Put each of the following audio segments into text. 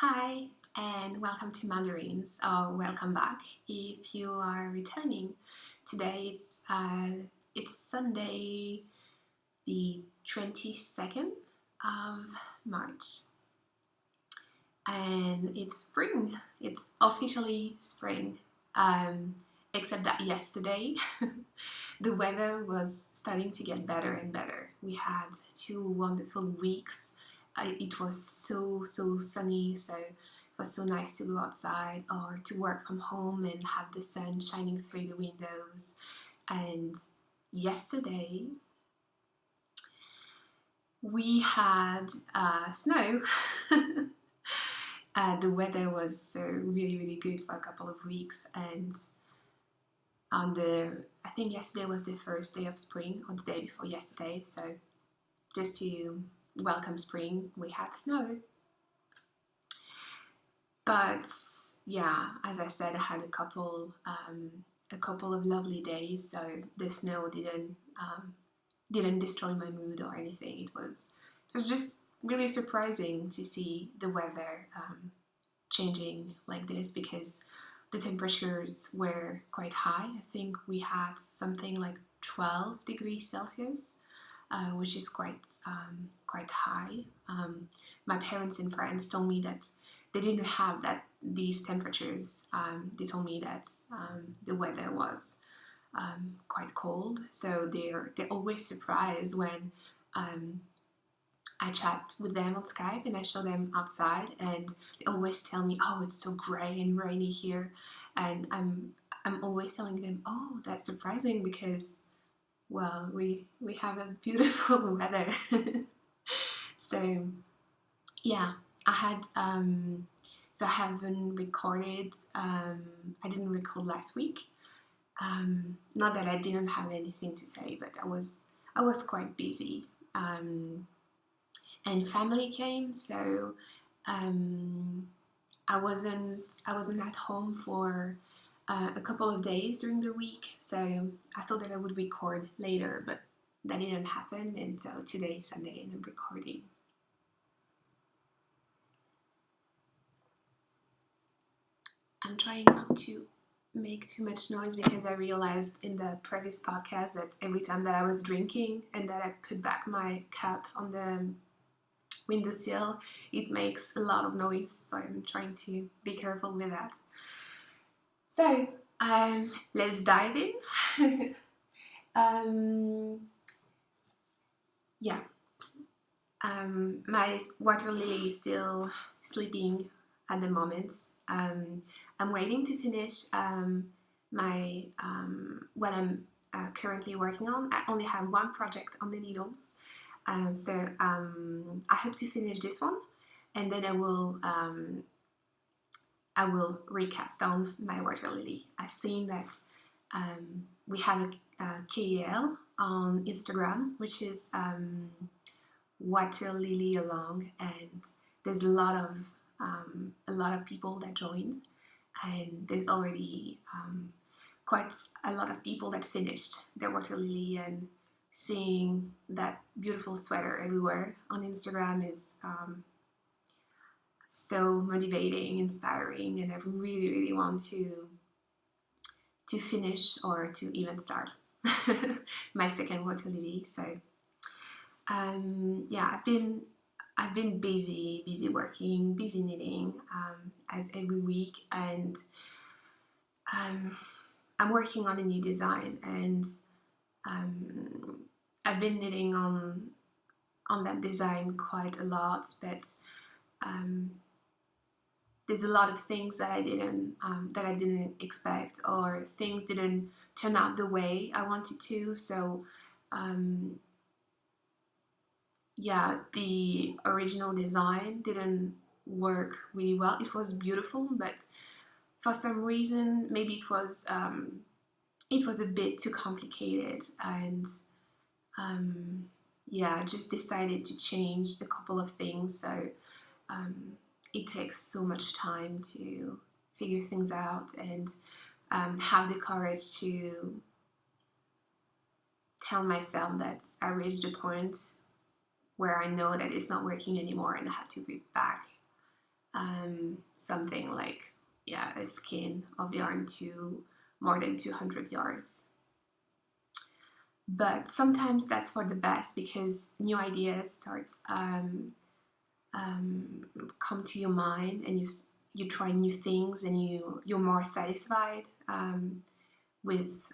Hi, and welcome to Mandarines, or welcome back if you are returning. Today it's Sunday, the 22nd of March, and it's spring. It's officially spring. Um, Except that yesterday the weather was starting to get better and better. We had 2 wonderful weeks. It was so sunny, so it was so nice to go outside or to work from home and have the sun shining through the windows. And yesterday we had snow. The weather was really good for a couple of weeks, and I think yesterday was the first day of spring, or the day before yesterday. So just to welcome spring, we had snow. But yeah, as I said, I had a couple of lovely days. So the snow didn't destroy my mood or anything. It was just really surprising to see the weather changing like this, because the temperatures were quite high. I think we had something like 12 degrees Celsius, which is quite high. My parents in France told me that they didn't have these temperatures. They told me that the weather was quite cold, so they're always surprised when I chat with them on Skype and I show them outside, and they always tell me, "Oh, it's so grey and rainy here," and I'm always telling them, "Oh, that's surprising because, well, we have a beautiful weather." So yeah, I had so I haven't recorded. I didn't record last week. Not that I didn't have anything to say, but I was quite busy. And family came, so I wasn't at home for a couple of days during the week. So I thought that I would record later, but that didn't happen, and so today is Sunday and I'm recording. I'm trying not to make too much noise because I realized in the previous podcast that every time that I was drinking and that I put back my cup on the windowsill, it makes a lot of noise, so I'm trying to be careful with that. So let's dive in. Yeah, my water lily is still sleeping at the moment. I'm waiting to finish my what I'm currently working on. I only have one project on the needles, so I hope to finish this one, and then I will recast on my water lily. I've seen that we have a KL on Instagram, which is water lily along, and there's a lot of people that joined, and there's already quite a lot of people that finished their water lily, and seeing that beautiful sweater everywhere on Instagram is so motivating, inspiring, and I really want to finish or to even start my second water lily. So yeah, I've been busy working, busy knitting, as every week, and I'm working on a new design, and I've been knitting on that design quite a lot, but there's a lot of things that I didn't expect, or things didn't turn out the way I wanted to. So yeah, the original design didn't work really well. It was beautiful, but for some reason, maybe it was a bit too complicated, and yeah, I just decided to change a couple of things. So it takes so much time to figure things out and have the courage to tell myself that I reached a point where I know that it's not working anymore and I have to be back something like, yeah, a skein of yarn to more than 200 yards. But sometimes that's for the best, because new ideas start come to your mind, and you try new things, and you're more satisfied with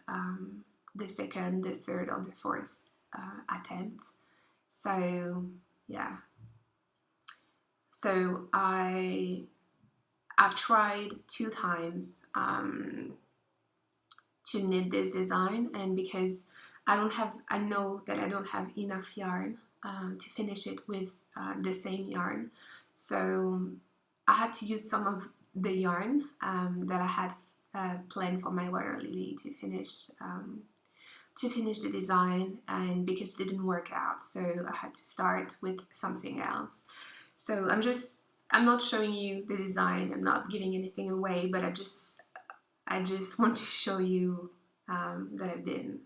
the second, the third, or the fourth attempt. So yeah. So I've tried 2 times to knit this design, and because I know that I don't have enough yarn to finish it with the same yarn, so I had to use some of the yarn that I had planned for my water lily to finish the design, and because it didn't work out, so I had to start with something else. So I'm not showing you the design, I'm not giving anything away, but I just want to show you that I've been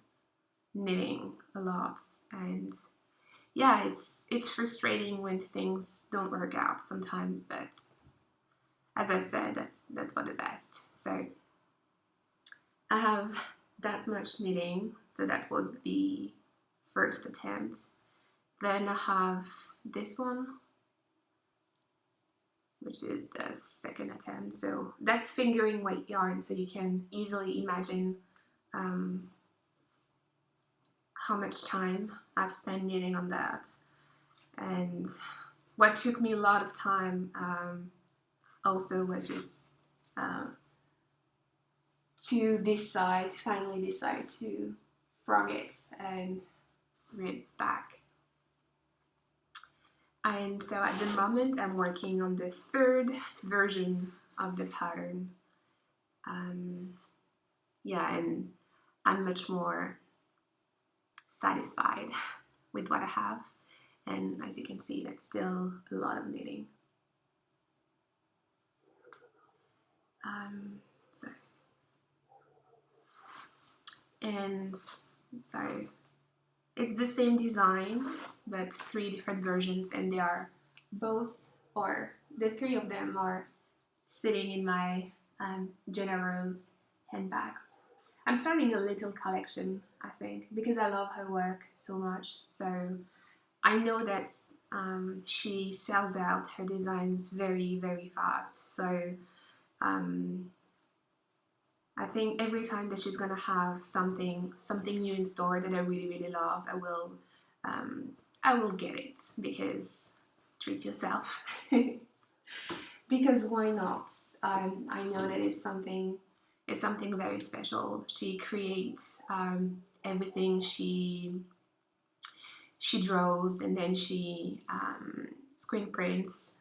knitting a lot, and yeah, it's frustrating when things don't work out sometimes, but as I said, that's for the best. So I have that much knitting, so that was the first attempt. Then I have this one, which is the second attempt. So that's fingering weight yarn, so you can easily imagine how much time I've spent knitting on that. And what took me a lot of time also was just to finally decide to frog it and rib back. And so at the moment I'm working on the third version of the pattern. Yeah, and I'm much more satisfied with what I have. And as you can see, that's still a lot of knitting. So it's the same design, but 3 different versions, and they are both, or the 3 of them are sitting in my Jenna Rose handbags. I'm starting a little collection, I think, because I love her work so much. So I know that she sells out her designs very, very fast. So I think every time that she's gonna have something new in store that I really, really love, I will get it, because treat yourself. Because why not? I know that it's something very special. She creates everything she draws, and then she screen prints.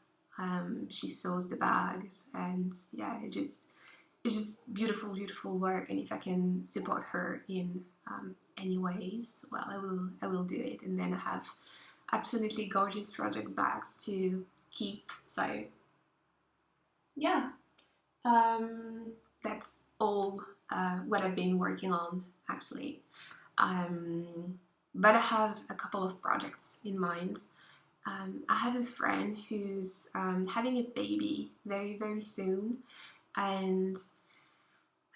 She sews the bags, and yeah, it's just beautiful, beautiful work. And if I can support her in any ways, well, I will do it. And then I have absolutely gorgeous project bags to keep. So yeah, that's all what I've been working on, actually. But I have a couple of projects in mind. I have a friend who's having a baby very, very soon, and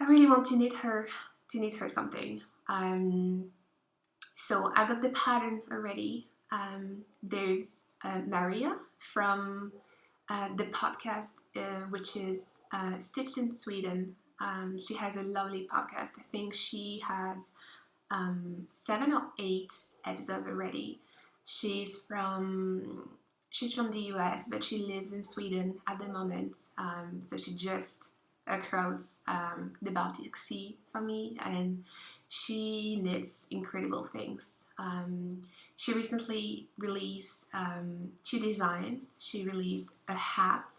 I really want to knit her something. So I got the pattern already. There's Maria from the podcast, which is Stitched in Sweden. She has a lovely podcast. I think she has 7 or 8 episodes already. She's from the US, but she lives in Sweden at the moment. So she just across the Baltic Sea from me, and she knits incredible things. She recently released 2 designs. She released a hat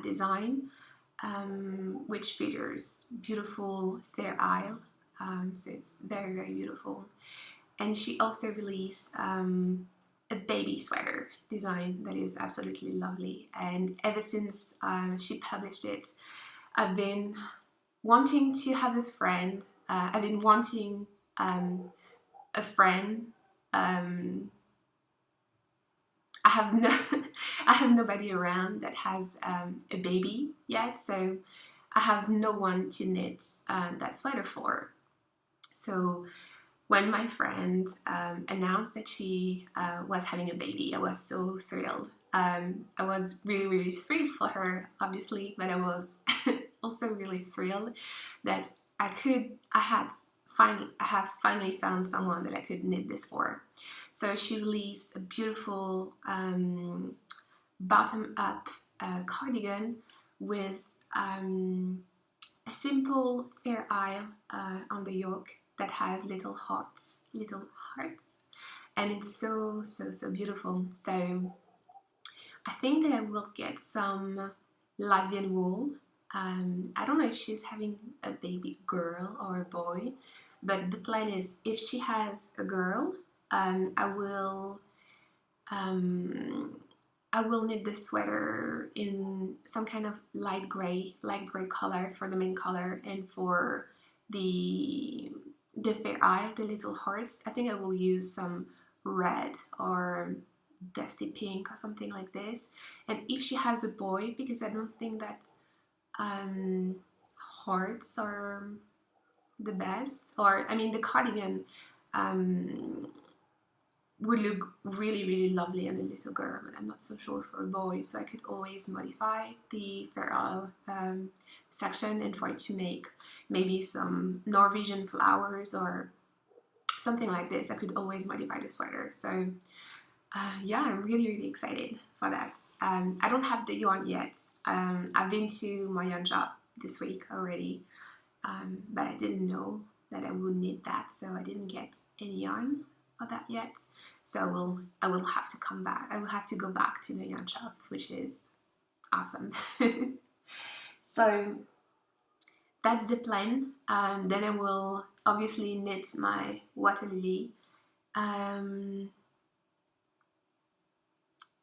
design, which features beautiful Fair Isle. So it's very, very beautiful. And she also released a baby sweater design that is absolutely lovely. And ever since she published it, I've been wanting to have a friend. I've been wanting a friend. I I have no I have nobody around that has a baby yet, so I have no one to knit that sweater for. So when my friend announced that she was having a baby, I was so thrilled. I was really, really thrilled for her, obviously, but I was also really thrilled that I have finally found someone that I could knit this for. So she released a beautiful bottom-up cardigan with a simple fair isle on the yoke that has little hearts, and it's so beautiful. So I think that I will get some Latvian wool. I don't know if she's having a baby girl or a boy, but the plan is if she has a girl, I will knit the sweater in some kind of light gray color for the main color, and for the fair isle, the little hearts, I think I will use some red or dusty pink or something like this. And if she has a boy, because I don't think that hearts are the best, or I mean the cardigan would look really, really lovely on a little girl, but I'm not so sure for a boy, so I could always modify the fair isle section, and try to make maybe some Norwegian flowers or something like this. I could always modify the sweater. So yeah, I'm really, really excited for that. I don't have the yarn yet. I've been to my yarn shop this week already, but I didn't know that I would need that, so I didn't get any yarn for that yet. So I will have to come back. I will have to go back to the yarn shop, which is awesome. So that's the plan. Then I will obviously knit my water lily.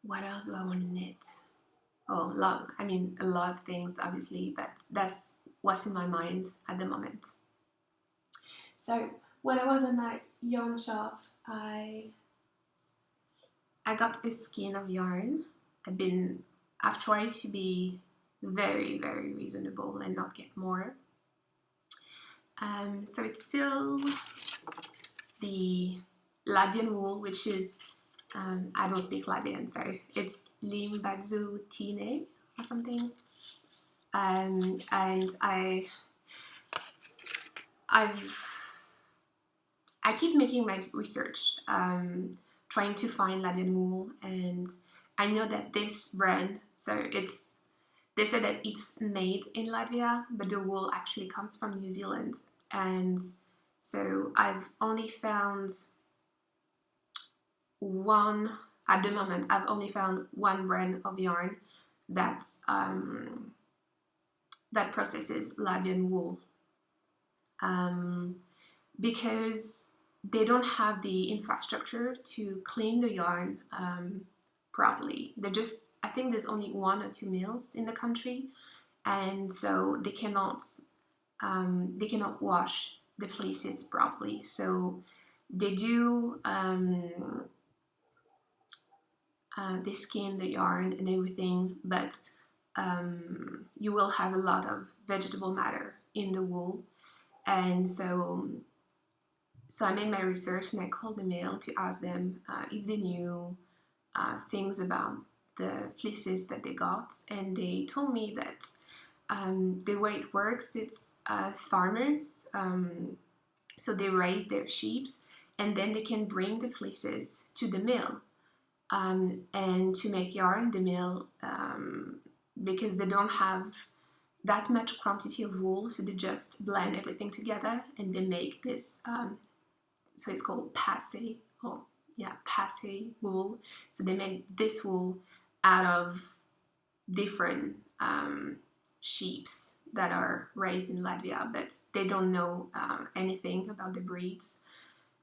What else do I want to knit? Oh, a lot of things, obviously, but that's what's in my mind at the moment. So when I was in my yarn shop, I got a skein of yarn. I've tried to be very, very reasonable and not get more. So it's still the Latvian wool, which is I don't speak Latvian, so it's Limbazu Tine or something. And I keep making my research, trying to find Latvian wool, and I know that this brand, they said that it's made in Latvia, but the wool actually comes from New Zealand. And so I've only found at the moment, I've only found one brand of yarn that processes Latvian wool, because they don't have the infrastructure to clean the yarn properly. I think there's only 1 or 2 mills in the country, and so they cannot wash the fleeces properly. So they do they skin the yarn and everything, but you will have a lot of vegetable matter in the wool. And so I made my research, and I called the mill to ask them if they knew things about the fleeces that they got. And they told me that the way it works, it's farmers, so they raise their sheep, and then they can bring the fleeces to the mill. And to make yarn, the mill, because they don't have that much quantity of wool, so they just blend everything together and they make this, so it's called passe wool. So they make this wool out of different sheeps that are raised in Latvia, but they don't know anything about the breeds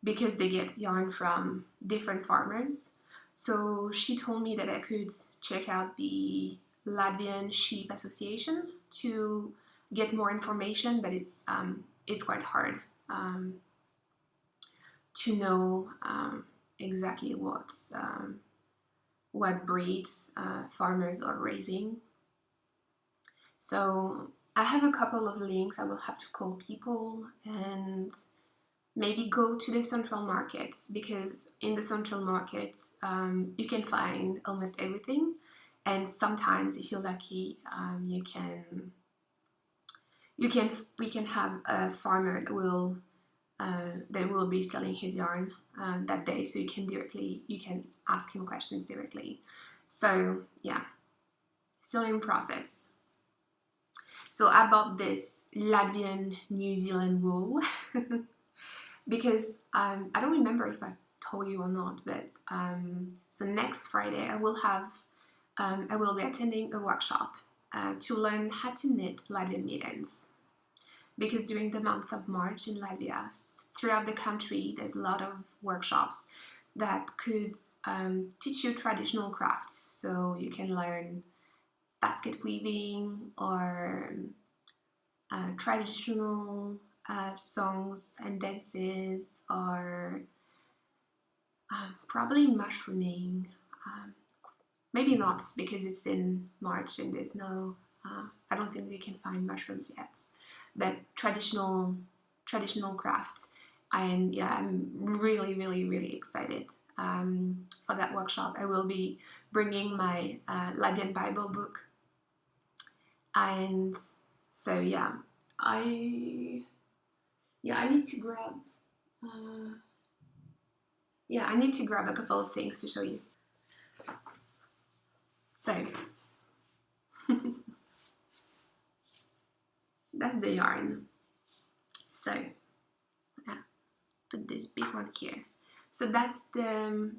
because they get yarn from different farmers. So she told me that I could check out the Latvian Sheep Association to get more information, but it's quite hard to know exactly what's what breeds farmers are raising. So I have a couple of links. I will have to call people and maybe go to the central markets, because in the central markets you can find almost everything, and sometimes if you're lucky we can have a farmer that will be selling his yarn that day, so you can ask him questions directly. So yeah, still in process. So I bought this Latvian New Zealand wool because I don't remember if I told you or not, but so next Friday I will be attending a workshop to learn how to knit Latvian mittens. Because during the month of March in Latvia, throughout the country, there's a lot of workshops that could teach you traditional crafts. So you can learn basket weaving or traditional songs and dances, or probably mushrooming. Maybe not, because it's in March and there's no, I don't think you can find mushrooms yet, but traditional crafts. And yeah, I'm really, really, really excited for that workshop. I will be bringing my Latvian Bible book. And so yeah, I need to grab, I need to grab a couple of things to show you. So that's the yarn. So put this big one here. So that's the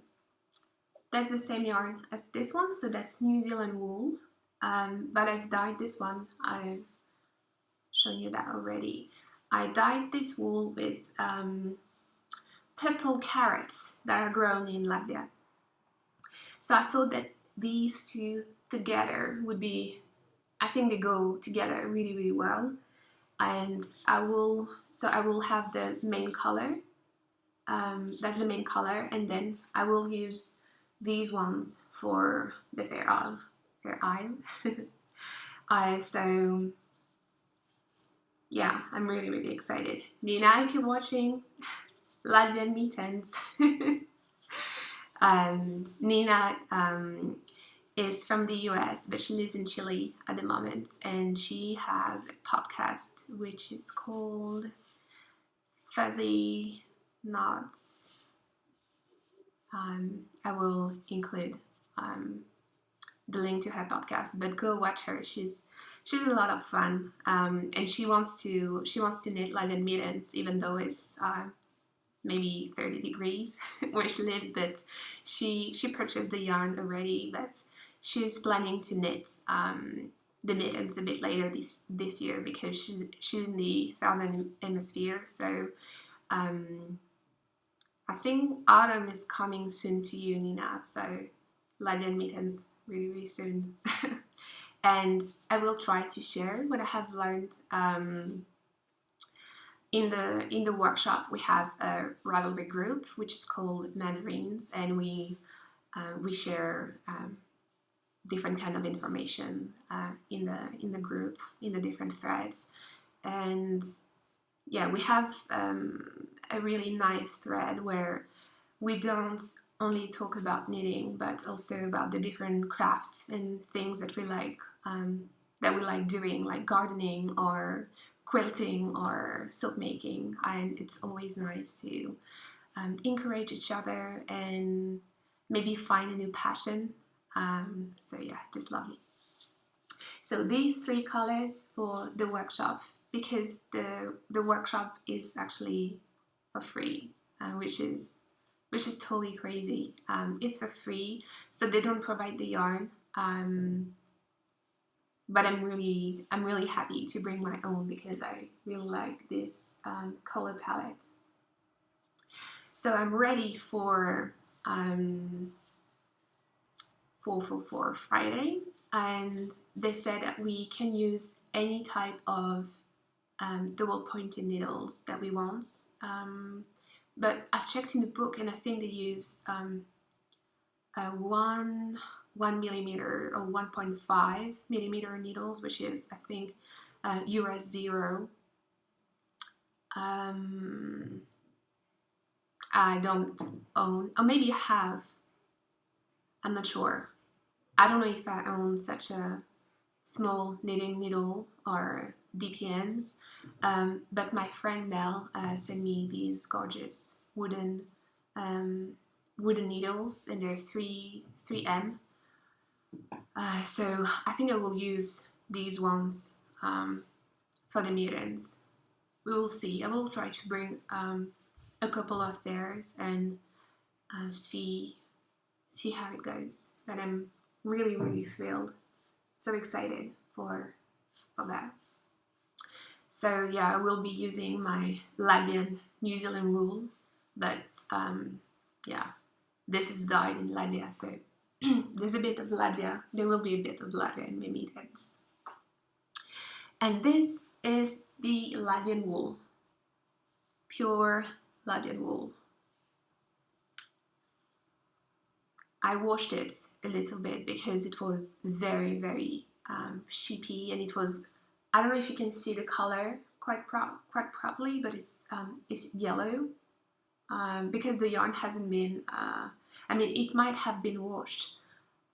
same yarn as this one. So that's New Zealand wool, but I've dyed this one. I've shown you that already. I dyed this wool with purple carrots that are grown in Latvia. So I thought that these two together would be, I think they go together really, really well. And I will have the main color. That's the main color, and then I will use these ones for the Fair Isle. So yeah, I'm really, really excited. Nina, if you're watching, Latvian mittens. Nina is from the US, but she lives in Chile at the moment, and she has a podcast which is called Fuzzy Knots. I will include the link to her podcast, but go watch her. She's a lot of fun, and she wants to knit Latvian mittens, even though it's maybe 30 degrees where she lives. But she purchased the yarn already, but she's planning to knit the mittens a bit later this year, because she's in the southern hemisphere. So I think autumn is coming soon to you, Nina. So Latvian mittens really, really soon. And I will try to share what I have learned. In the workshop, we have a Ravelry group which is called Mandarines, and we share different kind of information in the group, in the different threads. And yeah, we have a really nice thread where we don't only talk about knitting, but also about the different crafts and things that we like doing, like gardening or quilting or soap making. And it's always nice to encourage each other and maybe find a new passion. So yeah, just lovely. So these 3 colors for the workshop, because the workshop is actually for free, which is totally crazy. It's for free, so they don't provide the yarn. But I'm really happy to bring my own, because I really like this color palette. So I'm ready for Friday, and they said that we can use any type of double pointed needles that we want. But I've checked in the book, and I think they use 1 millimeter or 1.5 millimeter needles, which is, I think, US 0. I don't own, or maybe I have, I'm not sure. I don't know if I own such a small knitting needle or DPNs, but my friend Mel sent me these gorgeous wooden needles, and they're 3M. So I think I will use these ones for the mittens. We will see. I will try to bring a couple of pairs and see how it goes. But I'm really thrilled, so excited for that. So yeah, I will be using my Latvian New Zealand wool, but yeah, this is dyed in Latvia, so there's a bit of Latvia. There will be a bit of Latvia in my mittens. And this is the Latvian wool, pure Latvian wool. I washed it a little bit because it was very sheepy, and it was, I don't know if you can see the color quite properly, but it's yellow because the yarn hasn't been, I mean, it might have been washed,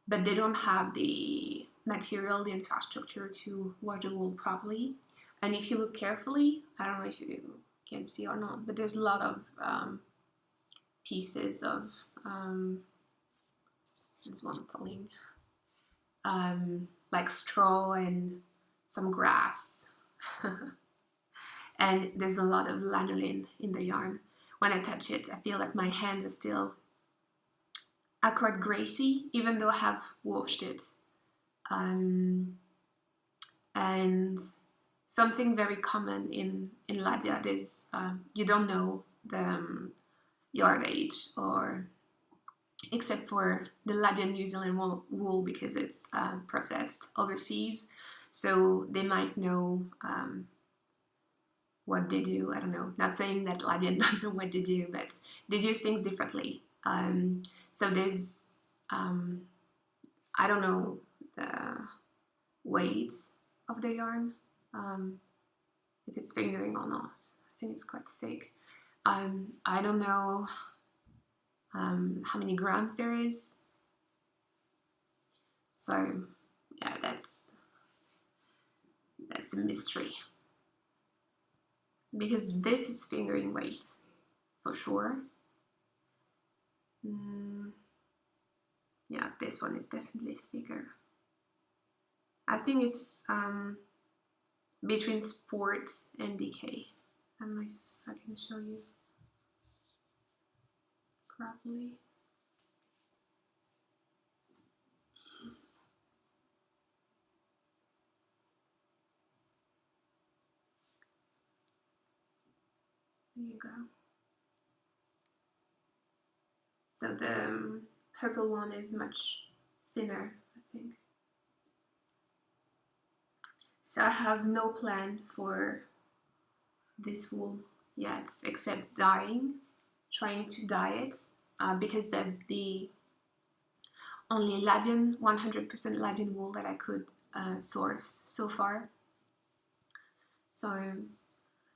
but they don't have the material, the infrastructure to wash the wool properly. And if you look carefully, I don't know if you can see or not, but there's a lot of pieces of, there's one falling, like straw and some grass. And there's a lot of lanolin in the yarn. When I touch it, I feel like my hands are quite greasy, even though I have washed it. And something very common in Latvia is you don't know the yard age, or except for the Latvian New Zealand wool because it's processed overseas, so they might know what they do. I don't know, not saying that Latvian don't know what they do, but they do things differently. So there's I don't know the weight of the yarn, if it's fingering or not. I think it's quite thick. I don't know how many grams there is. So yeah, that's a mystery, because this is fingering weight for sure. Yeah, this one is definitely thicker. I think it's between sport and DK. I don't know if I can show you properly. There you go. So the purple one is much thinner, I think. So I have no plan for this wool yet, except trying to dye it, because that's the only Latvian, 100% Latvian wool that I could source so far. So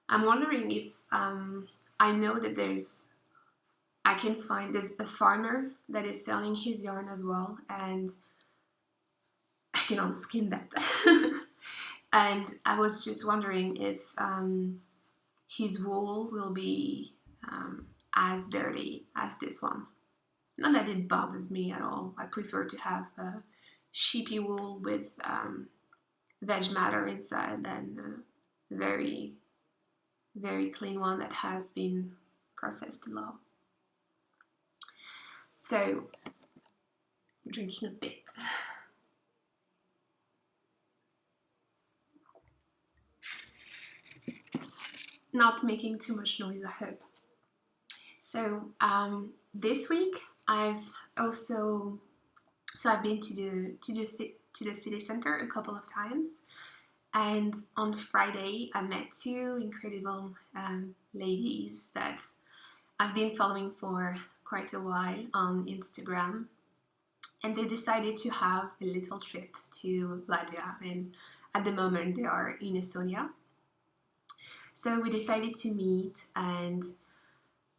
I'm wondering if I know that there's a farmer that is selling his yarn as well, and I can unskin that. And I was just wondering if his wool will be as dirty as this one. Not that it bothers me at all. I prefer to have sheepy wool with veg matter inside than a very clean one that has been processed a lot. So, I'm drinking a bit. Not making too much noise, I hope. So this week I've been to the city center a couple of times, and on Friday I met two incredible ladies that I've been following for quite a while on Instagram, and they decided to have a little trip to Latvia, and at the moment they are in Estonia. So we decided to meet and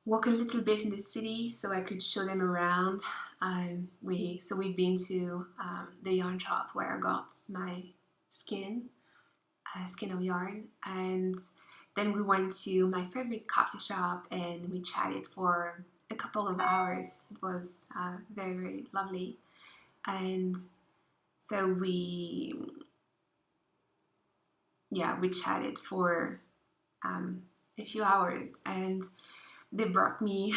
walk a little bit in the city so I could show them around. We've been to the yarn shop where I got my skin of yarn, and then we went to my favorite coffee shop and we chatted for a couple of hours. It was very, very lovely. And so we chatted for a few hours, and they brought me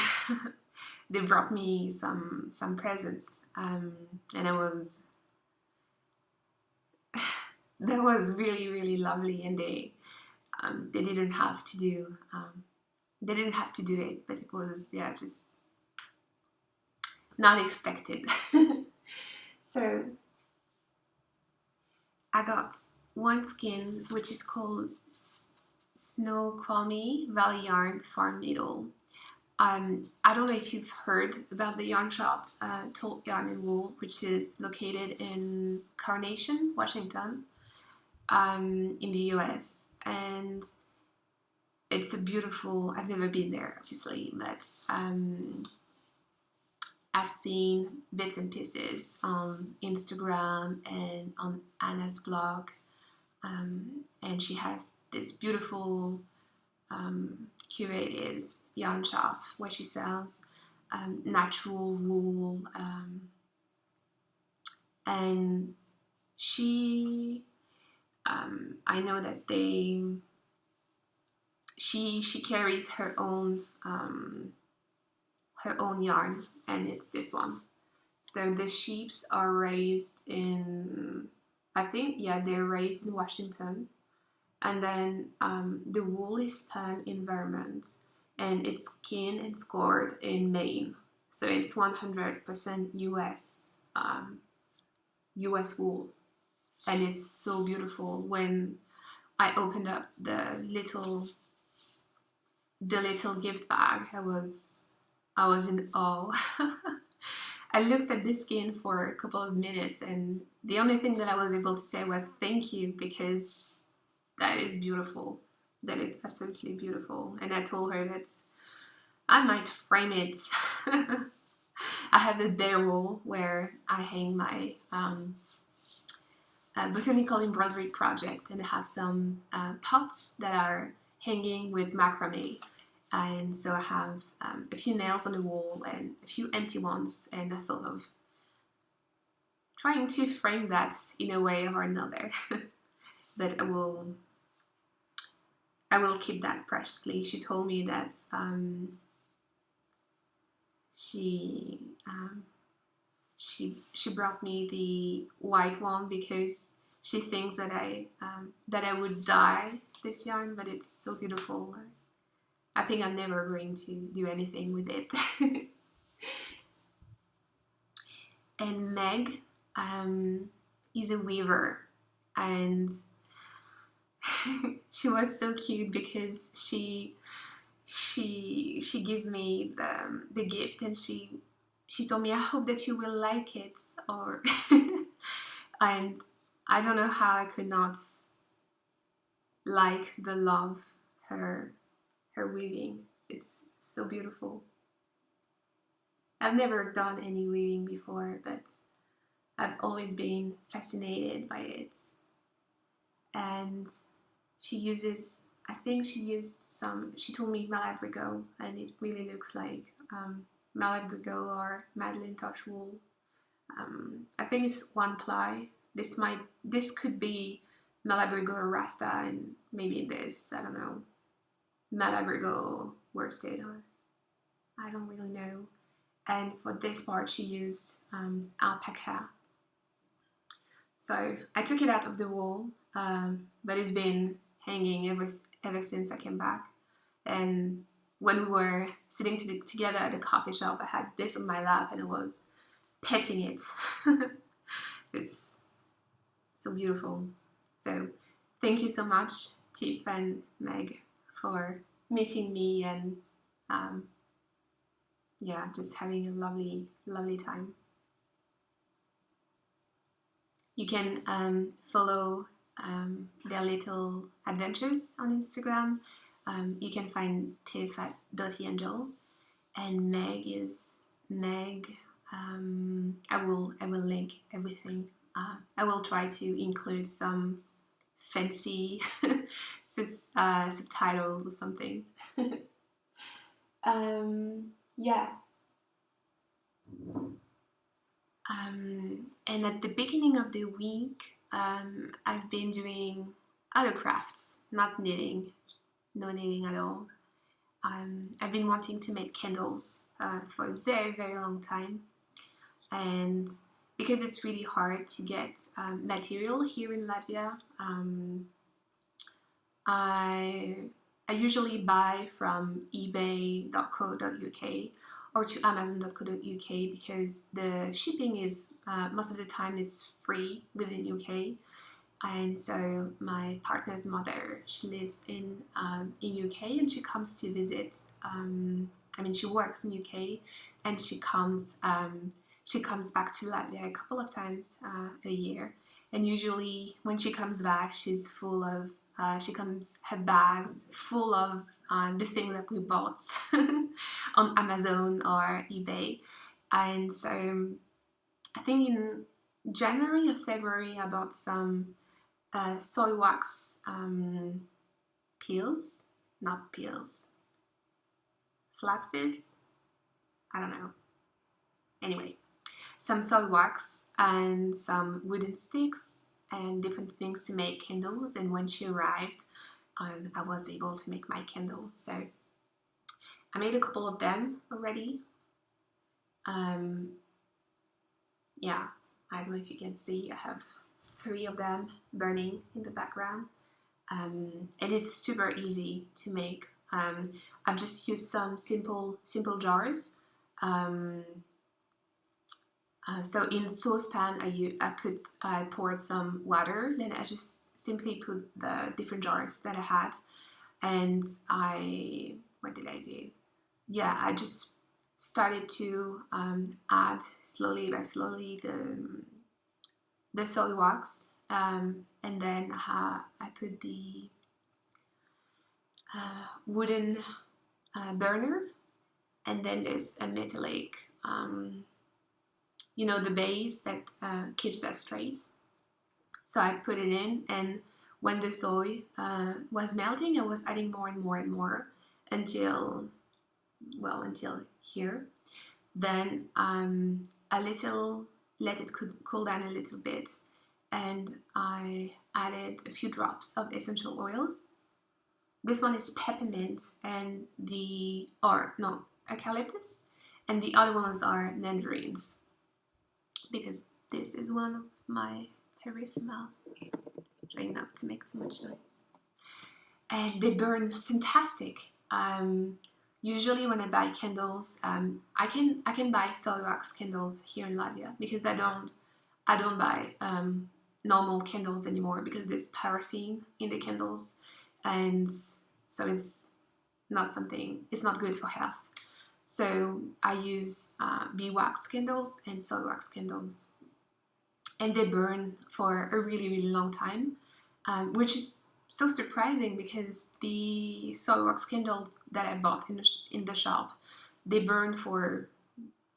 some presents, and that was really, really lovely. And they didn't have to do it, but it was just not expected. So I got one skin which is called Snoqualmie Valley Yarn Farm Needle. I don't know if you've heard about the yarn shop, Tolt Yarn and Wool, which is located in Carnation, Washington, in the US. And it's a beautiful, I've never been there, obviously, but I've seen bits and pieces on Instagram and on Anna's blog. And she has this beautiful curated yarn shop where she sells natural wool, and she I know that she carries her own yarn, and it's this one. So the sheeps are raised in, I think, they're raised in Washington, and then the wool is spun in Vermont, and it's skinned and scored in Maine. So it's 100% US wool, and it's so beautiful. When I opened up the little gift bag, I was in awe. I looked at the skin for a couple of minutes, and the only thing that I was able to say was thank you, because that is beautiful. That is absolutely beautiful. And I told her that I might frame it. I have a bare wall where I hang my botanical embroidery project, and I have some pots that are hanging with macrame. And so I have a few nails on the wall and a few empty ones, and I thought of trying to frame that in a way or another. But I will keep that preciously. She told me that she brought me the white one because she thinks that I would dye this yarn, but it's so beautiful. I think I'm never going to do anything with it. And Meg is a weaver, and she was so cute because she gave me the gift, and she told me, I hope that you will like it, or and I don't know how I could not love her weaving. It's so beautiful. I've never done any weaving before, but I've always been fascinated by it. And she told me Malabrigo, and it really looks like Malabrigo or Madeline Touch wool. I think it's one ply. This could be Malabrigo or Rasta, and maybe this, I don't know, Malabrigo worsted, or I don't really know. And for this part she used alpaca. So I took it out of the wool, but it's been hanging ever since I came back. And when we were sitting together at the coffee shop, I had this on my lap and I was petting it. It's so beautiful. So thank you so much, Tip and Meg, for meeting me and just having a lovely, lovely time. You can follow their little adventures on Instagram. You can find Tiff at @dottyangel, and Meg is Meg. I will link everything. I will try to include some fancy subtitles or something. Yeah. And at the beginning of the week, I've been doing other crafts, not knitting, no knitting at all. I've been wanting to make candles for a very, very long time. And because it's really hard to get material here in Latvia, I usually buy from ebay.co.uk or to amazon.co.uk because the shipping is most of the time it's free within UK. And so my partner's mother, she lives in UK, and she comes to visit. She works in UK, and she comes back to Latvia a couple of times a year. And usually when she comes back, she's full of her bags full of the things that we bought on Amazon or eBay. And so I think in January or February I bought some soy wax flaxes, I don't know. Anyway, some soy wax and some wooden sticks and different things to make candles. And when she arrived, I was able to make my candles. So I made a couple of them already. Yeah, I don't know if you can see, I have 3 of them burning in the background. And it's super easy to make. I've just used some simple jars. So in saucepan, I poured some water. Then I just simply put the different jars that I had, and what did I do? Yeah, I just started to add slowly by slowly the soy wax, and then I put the wooden burner, and then there's a metallic. The base that keeps that straight. So I put it in, and when the soy was melting, I was adding more and more and more until here. Then let it cool down a little bit, and I added a few drops of essential oils. This one is peppermint and eucalyptus, and the other ones are mandarines, because this is one of my favorite smells. Trying not to make too much noise. And they burn fantastic. Usually when I buy candles, I can buy soy wax candles here in Latvia, because I don't buy normal candles anymore, because there's paraffin in the candles, and so it's not good for health. So I use beeswax candles and soy wax candles, and they burn for a really, really long time, which is so surprising, because the soy wax candles that I bought in the shop, they burn for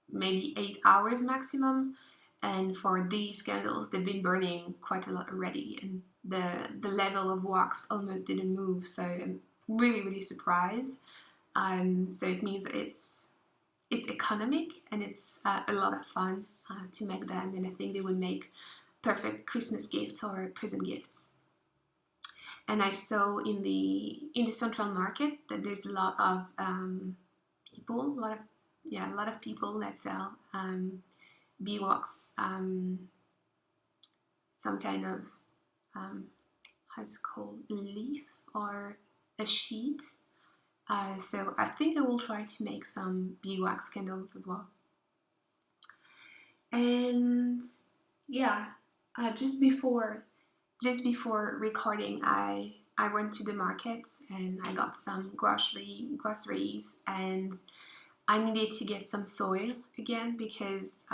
maybe 8 hours maximum, and for these candles, they've been burning quite a lot already, and the level of wax almost didn't move. So I'm really, really surprised. So it means it's economic, and it's a lot of fun to make them, and I think they would make perfect Christmas gifts or present gifts. And I saw in the central market that there's a lot of people, a lot of people that sell beeswax, some kind of how's it called, leaf or a sheet. So I think I will try to make some beeswax candles as well. And yeah, just before recording, I went to the market and I got some groceries, and I needed to get some soil again, because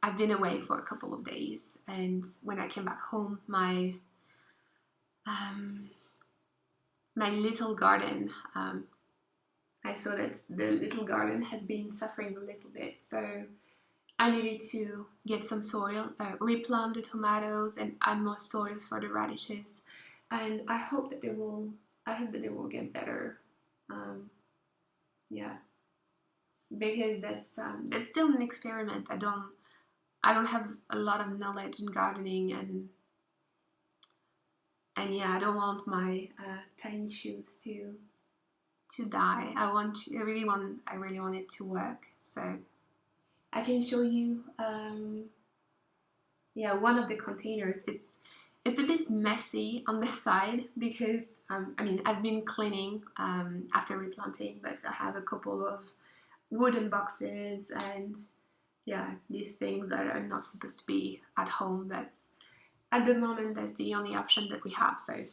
I've been away for a couple of days, and when I came back home, my my little garden, I saw that the little garden has been suffering a little bit, so I needed to get some soil, replant the tomatoes, and add more soils for the radishes. And I hope that they will. I hope that they will get better. Yeah, because that's still an experiment. I don't have a lot of knowledge in gardening, and yeah, I don't want my tiny shoes to die. I really want it to work. So I can show you, one of the containers. It's a bit messy on the side because I've been cleaning after replanting, but I have a couple of wooden boxes and these things that are not supposed to be at home, but at the moment that's the only option that we have. So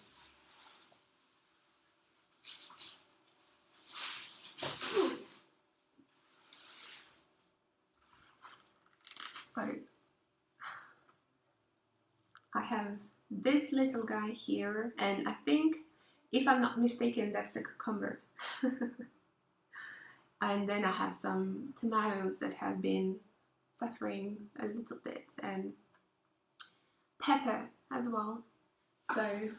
I have this little guy here, and I think, if I'm not mistaken, that's a cucumber. And then I have some tomatoes that have been suffering a little bit, and pepper as well. So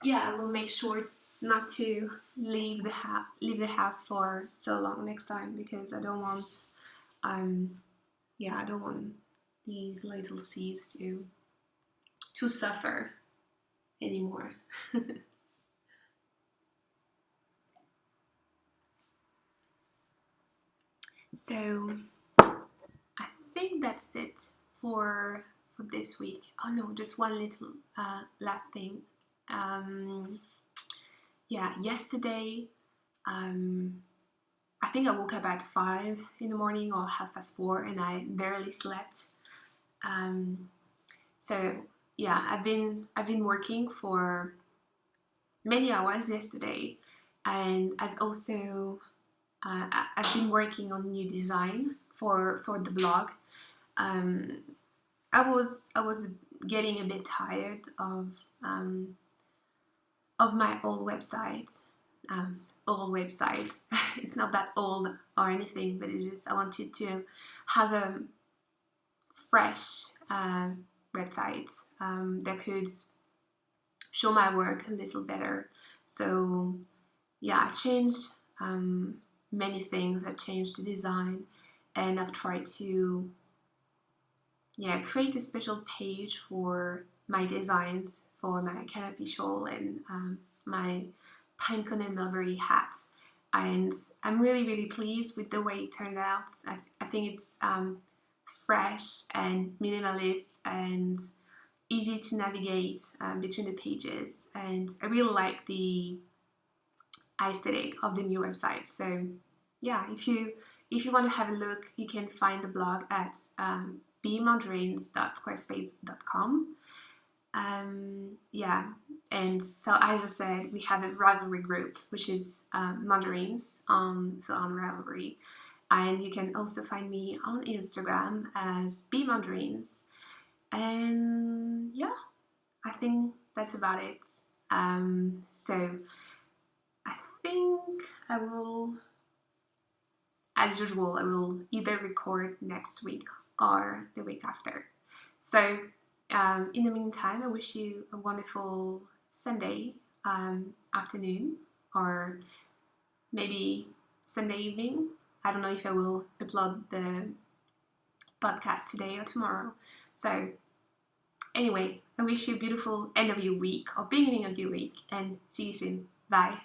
yeah, I will make sure not to leave the house for so long next time, because I don't want I don't want these little seeds to suffer anymore. So I think that's it for this week. Oh no, just one little last thing. Yesterday, I think I woke up at 5 in the morning or 4:30, and I barely slept. I've been working for many hours yesterday, and I've been working on new design for the blog. I was getting a bit tired of my old website. Old website. It's not that old or anything, but it's just I wanted to have a fresh website that could show my work a little better. So I changed many things. I changed the design, and I've tried to create a special page for my designs for my canopy shawl and my pinecone and mulberry hat. And I'm really, really pleased with the way it turned out. I think it's fresh and minimalist and easy to navigate between the pages. And I really like the aesthetic of the new website. So if you want to have a look, you can find the blog at bmandarines.squarespace.com. And so as I said, we have a Ravelry group, which is Mandarines on Ravelry, and you can also find me on Instagram as bmandarines. And I think that's about it. So I think I will, as usual, I will either record next week or the week after. So in the meantime, I wish you a wonderful Sunday afternoon, or maybe Sunday evening. I don't know if I will upload the podcast today or tomorrow. So anyway, I wish you a beautiful end of your week or beginning of your week, and see you soon. Bye.